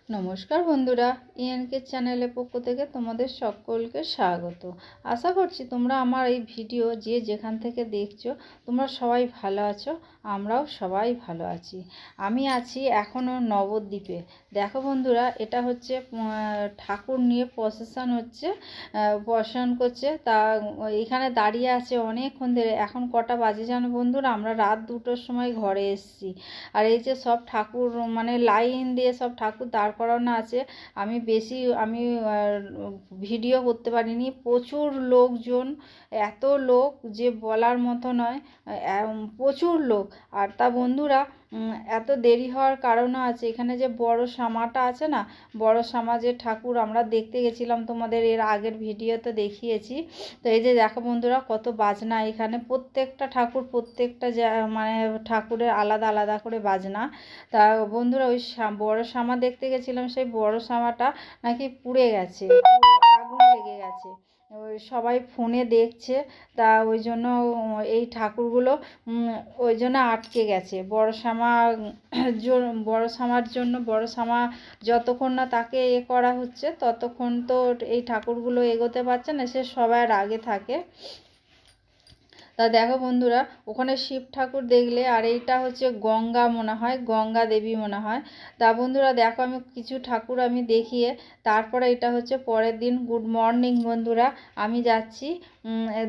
নমস্কার বন্ধুরা, ইএনকে চ্যানেলের পক্ষ থেকে তোমাদের সকলকে স্বাগত। আশা করছি তোমরা আমার এই ভিডিও যে যেখান থেকে দেখছো তোমরা সবাই ভালো আছো। আমরাও সবাই ভালো আছি। আমি আছি এখনও নবদ্বীপে। দেখো বন্ধুরা, এটা হচ্ছে ঠাকুর নিয়ে প্রসেশন হচ্ছে, প্রসেশন করছে। তা এখানে দাঁড়িয়ে আছে অনেকক্ষণ ধরে। এখন কটা বাজে জানো বন্ধুরা? আমরা রাত 2টোর সময় ঘরে এসেছি। আর এই যে সব ঠাকুর মানে লাইন দিয়ে সব ঠাকুর দাঁড় করানো আছে। আমি ভিডিও করতে পারিনি, প্রচুর লোকজন, এত লোক যে বলার মতো নয়, প্রচুর লোক। আর তা বন্ধুরা, এত দেরি হওয়ার কারণও আছে। এখানে যে বড় সামাটা আছে না, বড় সমাজের ঠাকুর আমরা দেখতে গেছিলাম, তোমাদের এর আগের ভিডিওতে দেখিয়েছি। তো এই যে দেখো বন্ধুরা, কত বাজনা এখানে। প্রত্যেকটা ঠাকুর প্রত্যেকটা মানে ঠাকুরের আলাদা আলাদা করে বাজনা। তা বন্ধুরা, ওই বড় সামা দেখতে গেছিলাম, সেই বড় সামাটা নাকি পুড়ে গেছে, আগুন লেগে গেছে। ওই সবাই ফোনে দেখছে, তা ওই জন্য এই ঠাকুরগুলো ওই জন্য আটকে গেছে। বড় সামার জন্য বড় সামা যতক্ষণ না তাকে করা হচ্ছে ততক্ষণ তো এই ঠাকুরগুলো এগোতে পারছে না, সে সবার আগে থাকে। তা দেখো বন্ধুরা, ওখানে শিব ঠাকুর দেখলে, আর এইটা হচ্ছে গঙ্গা মনে হয়, গঙ্গা দেবী মনে হয়। তা বন্ধুরা দেখো, আমি কিছু ঠাকুর আমি দেখিয়ে তারপরে এটা হচ্ছে পরের দিন। গুড মর্নিং বন্ধুরা, আমি যাচ্ছি।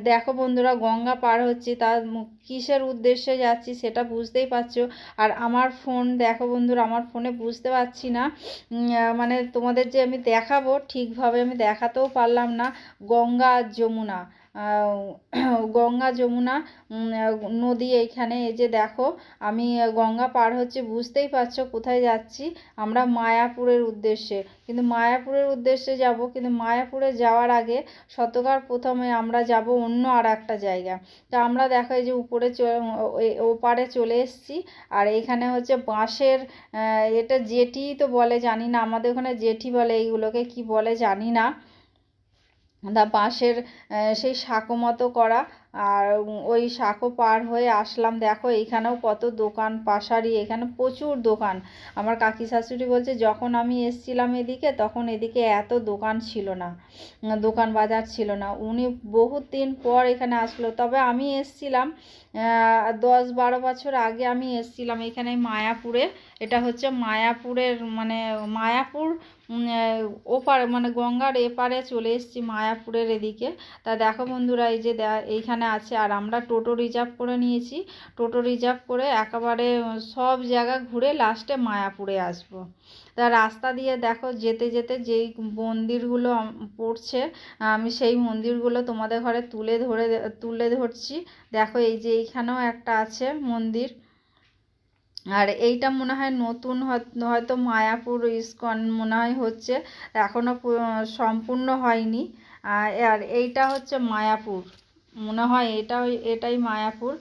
দেখো বন্ধুরা, গঙ্গা পার হচ্ছি, তার কিসের উদ্দেশ্যে যাচ্ছি সেটা বুঝতেই পারছো। আর আমার ফোন দেখো বন্ধুরা, আমার ফোনে বুঝতে পারছি না, মানে তোমাদের যে আমি দেখাবো ঠিকভাবে আমি দেখাতেও পারলাম না। গঙ্গা আর যমুনা, গঙ্গা যমুনা নদী এইখানে। এই যে দেখো, আমি গঙ্গা পার হচ্ছে, বুঝতেই পারছো কোথায় যাচ্ছি। আমরা মায়াপুরের উদ্দেশ্যে, কিন্তু মায়াপুরের উদ্দেশ্যে যাব, কিন্তু মায়াপুরে যাওয়ার আগে শতকার প্রথমে আমরা যাব অন্য আর একটা জায়গা। তা আমরা দেখো এই যে উপরে ওপারে চলে এসেছি। আর এইখানে হচ্ছে বাঁশের, এটা জেটি তো বলে জানি না, আমাদের ওখানে জেটি বলে, এইগুলোকে কি বলে জানি না। বাঁশের সেই সাঁকো মতো করা। আর ওই সাঁকো পার হয়ে আসলাম। দেখো এইখানেও কত দোকান পাশারি, এখানে প্রচুর দোকান। আমার কাকি শাশুড়ি বলছে যখন আমি এসছিলাম এদিকে, তখন এদিকে এত দোকান ছিল না, দোকান বাজার ছিল না। উনি বহুত দিন পর এখানে আসলো, তবে আমি এসছিলাম 10-12 বছর আগে আমি এসছিলাম এখানে মায়াপুরে। এটা হচ্ছে মায়াপুরের মানে মায়াপুর ওপারে, মানে গঙ্গার এপারে চলে এসেছি, মায়াপুরের এদিকে। তা দেখো বন্ধুরা, এই যে এইখানে আছে। আর আমরা টোটো রিজার্ভ করে নিয়েছি। টোটো রিজার্ভ করে একেবারে সব জায়গা ঘুরে লাস্টে মায়াপুরে আসবো। তা রাস্তা দিয়ে দেখো যেতে যেতে যেই মন্দিরগুলো পড়ছে, আমি সেই মন্দিরগুলো তোমাদের ঘরে তুলে ধরছি। দেখো এই যে এইখানেও একটা আছে মন্দির। আর এইটা মনে হয় নতুন, হয়তো মায়াপুর ইস্কন মনে হয় হচ্ছে, এখনও সম্পূর্ণ হয়নি। আর এইটা হচ্ছে মায়াপুর মনে হয়, এটাই মায়াপুর।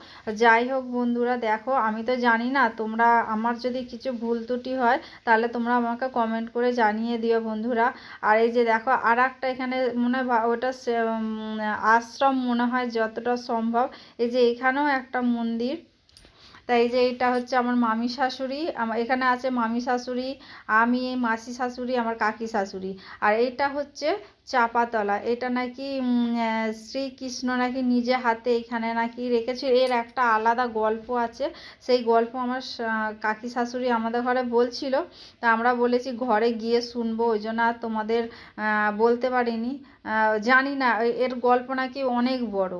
যাই হোক বন্ধুরা, দেখো আমি তো জানি না, তোমরা আমার যদি কিছু ভুল ত্রুটি হয় তাহলে তোমরা আমাকে কমেন্ট করে জানিয়ে দিও বন্ধুরা। আর এই যে দেখো আর একটা এখানে মনে হয় ওটা আশ্রম মনে হয় যতটা সম্ভব। এই যে এখানেও একটা মন্দির। তাই এই যে এটা হচ্ছে আমার মামি শাশুড়ি, আমার এখানে আছে মামি শাশুড়ি, আমি, মাসি শাশুড়ি, আমার কাকি শাশুড়ি। আর এইটা হচ্ছে চাপাতলা। এটা নাকি শ্রীকৃষ্ণ নাকি নিজে হাতে এখানে নাকি রেখেছে, এর একটা আলাদা গল্প আছে। সেই গল্প আমার কাকি শাশুড়ি আমাদের ঘরে বলছিল। তা আমরা বলেছি ঘরে গিয়ে শুনবো, ওই জন্য আর তোমাদের বলতে পারিনি। জানি না, এর গল্প নাকি অনেক বড়।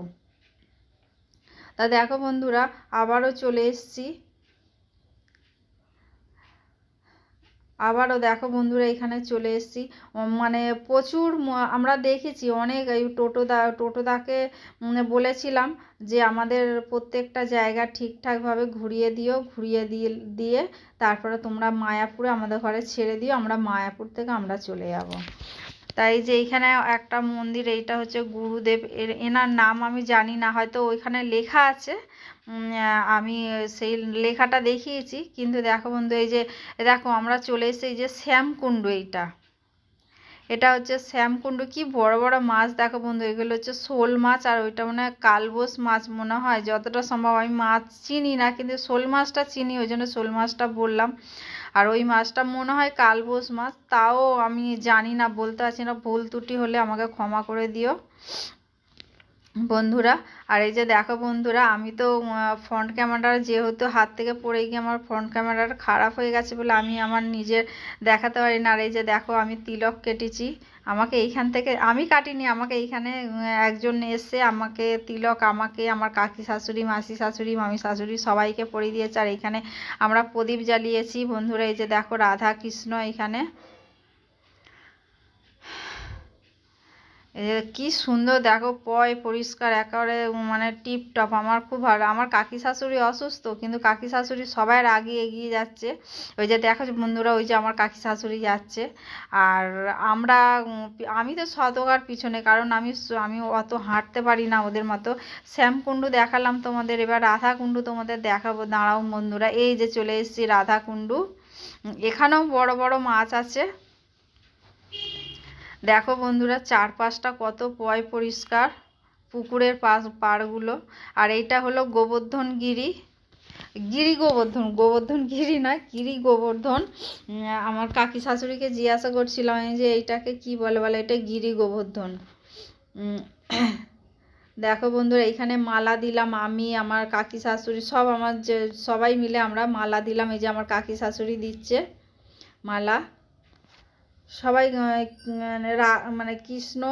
তা দেখো বন্ধুরা, আবারও চলে এসেছি। আবারও দেখো বন্ধুরা, এখানে চলে এসেছি। মানে প্রচুর আমরা দেখেছি অনেক। এই টোটোদাকে বলেছিলাম যে আমাদের প্রত্যেকটা জায়গা ঠিকঠাকভাবে ঘুরিয়ে দিয়ে তারপরে তোমরা মায়াপুরে আমাদের ঘরে ছেড়ে দিও, আমরা মায়াপুর থেকে আমরা চলে যাব। তাই যে এইখানে একটা মন্দির, এইটা হচ্ছে গুরুদেব, এনার নাম আমি জানি না, হয়তো ওইখানে লেখা আছে। আমি সেই লেখাটা দেখিয়েছি। কিন্তু দেখো বন্ধু, এই যে দেখো আমরা চলে এসেছি, এই যে শ্যামকুণ্ড, এটা হচ্ছে শ্যামকুণ্ড। কি বড় বড় মাছ দেখো বন্ধু, এগুলো হচ্ছে শোল মাছ। আর ওইটা মনে হয় কালবোস মাছ মনে হয়, যতটা সম্ভব। আমি মাছ চিনি না, কিন্তু শোল মাছটা চিনি, ওই জন্য শোল মাছটা বললাম। আর ওই মাছটা মনে হয় কালবোস মাছ, তাও আমি জানি না, বলতে পারছি না, ভুল ত্রুটি হলে আমাকে ক্ষমা করে দিও বন্ধুরা। আর এই যে দেখো বন্ধুরা, আমি তো ফ্রন্ট ক্যামেরা যেহেতু হাত থেকে পড়ে গিয়ে আমার ফ্রন্ট ক্যামেরাটা খারাপ হয়ে গেছে বলে আমি আমার নিজের দেখাতে পারি না। আর এই যে দেখো আমি তিলক কেটেছি, আমাকে এইখান থেকে, আমি কাটিনি, আমাকে এইখানে একজন এসে আমাকে তিলক, আমাকে আমার কাকি শাশুড়ি, মাসি শাশুড়ি, মামি শাশুড়ি সবাইকে পরিয়ে দিয়েছে। আর এইখানে আমরা প্রদীপ জ্বালিয়েছি বন্ধুরা। এই যে দেখো রাধা কৃষ্ণ এখানে, কি সুন্দর দেখো, পরিষ্কার একেবারে মানে টিপটপ। আমার খুব ভালো। আমার কাকি শাশুড়ি অসুস্থ, কিন্তু কাকি শাশুড়ি সবার আগে এগিয়ে যাচ্ছে। ওই যে দেখো বন্ধুরা, ওই যে আমার কাকি শাশুড়ি যাচ্ছে। আর আমরা আমি তো শতকার পিছনে, কারণ আমি অত হাঁটতে পারি না ওদের মতো। শ্যামকুণ্ডু দেখালাম তোমাদের, এবার রাধাকুণ্ডু তোমাদের দেখাবো, দাঁড়াও বন্ধুরা। এই যে চলে এসেছি রাধাকুণ্ডু, এখানেও বড় বড় মাছ আছে। দেখো বন্ধুরা চারপাশটা কত পরিষ্কার, পুকুরের পাড়গুলো। আর এইটা হলো গোবর্ধন গিরি, গোবর্ধন গিরি না, গিরি গোবর্ধন। আমার কাকি শাশুড়িকে জিজ্ঞাসা করছিলাম যে এইটাকে কি বলে, এটা গিরি গোবর্ধন। দেখো বন্ধুরা এইখানে মালা দিলাম, আমি, আমার কাকি শাশুড়ি সব, আমার যে সবাই মিলে আমরা মালা দিলাম। এই যে আমার কাকি শাশুড়ি দিচ্ছে মালা, সবাই মানে কৃষ্ণ।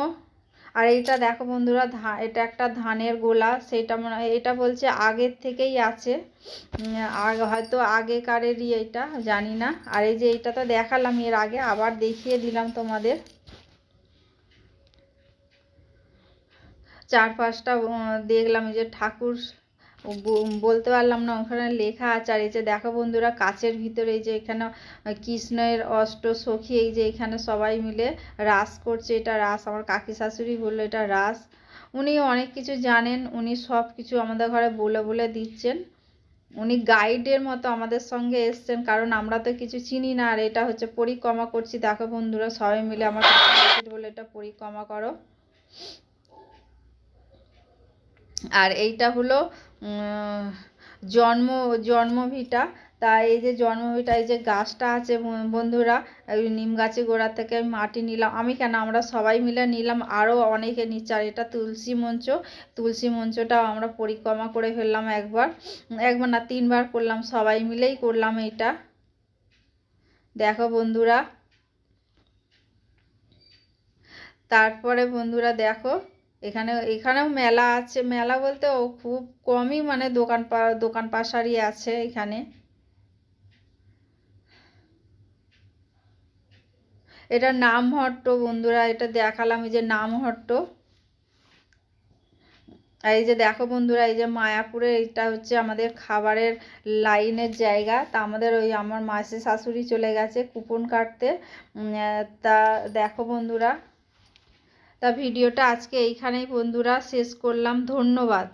আর এইটা দেখো বন্ধুরা, এটা একটা ধানের গোলা, সেটা মনে হয়, এটা বলছে আগের থেকেই আছে, হয়তো আগেকারেরই, এটা জানি না। আর এই যে এইটা তো দেখালাম এর আগে, আবার দেখিয়ে দিলাম তোমাদের। চারপাশটা দেখলাম, এই যে ঠাকুর বলতে পারলাম না, ওখানে লেখা আছে। আর এই যে দেখো বন্ধুরা কাচের ভিতরে, এই যে এখানে কৃষ্ণের অষ্ট সখী, এই যে এখানে সবাই মিলে রাস করছে। এটা রাস, আমার কাকি শাশুড়ি বললো এটা রাস। উনি অনেক কিছু জানেন, উনি সব কিছু আমাদের ঘরে বলে বলে দিচ্ছেন। উনি গাইডের মতো আমাদের সঙ্গে এসছেন, কারণ আমরা তো কিছু চিনি না। আর এটা হচ্ছে পরিক্রমা করছি, দেখো বন্ধুরা সবাই মিলে, আমার কাকি শাশুড়ি বলে এটা পরিক্রমা করো। আর এইটা হলো জন্মভিটা। তা এই যে জন্মভিটা, এই যে গাছটা আছে বন্ধুরা, ওই নিম গাছের গোড়া থেকে আমি মাটি নিলাম, আমি কেন, আমরা সবাই মিলে নিলাম, আরও অনেকে নিচ্ছে। আর এটা তুলসী মঞ্চটাও আমরা পরিক্রমা করে ফেললাম, একবার না 3বার করলাম, সবাই মিলেই করলাম এটা। দেখো বন্ধুরা, তারপরে বন্ধুরা দেখো এখানেও মেলা আছে, মেলা বলতে ও খুব কমই মানে দোকান পাশারি আছে এখানে। এটা নামহট্ট বন্ধুরা, এটা দেখালাম, এই যে নামহট্ট। আর এই যে দেখো বন্ধুরা, এই যে মায়াপুরে, এটা হচ্ছে আমাদের খাবারের লাইনের জায়গা। তা আমাদের ওই আমার মাসি শাশুড়ি চলে গেছে কুপন কাটতে। তা দেখো বন্ধুরা, তা ভিডিওটা আজকে এইখানেই বন্ধুরা শেষ করলাম, ধন্যবাদ।